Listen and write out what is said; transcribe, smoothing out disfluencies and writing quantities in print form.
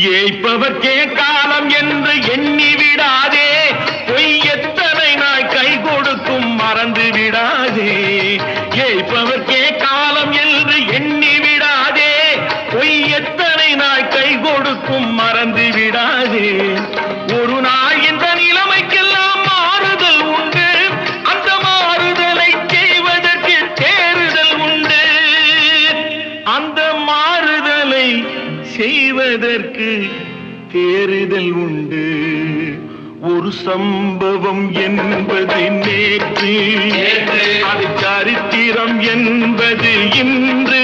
ஏய்ப்பவர்க்கே காலம் என்று எண்ணி விடாதே, பொய் எத்தனை நாய் கை கொடுக்கும் மறந்து விடாதே. ஏய்ப்பவர்க்கே காலம் என்று எண்ணி விடாதே, பொய் எத்தனை நாய் கை கொடுக்கும் மறந்து விடாதே. ஒரு நாள் இந்த நிலைமைக்கெல்லாம் மாறுதல் உண்டு, அந்த மாறுதலை செய்வதற்கு தேறுதல் உண்டு. அந்த மாறுதலை செய்வதற்கு தேறுதல் உண்டு. ஒரு சம்பவம் என்பது நேற்று, அது சரித்திரம் என்பது இன்று.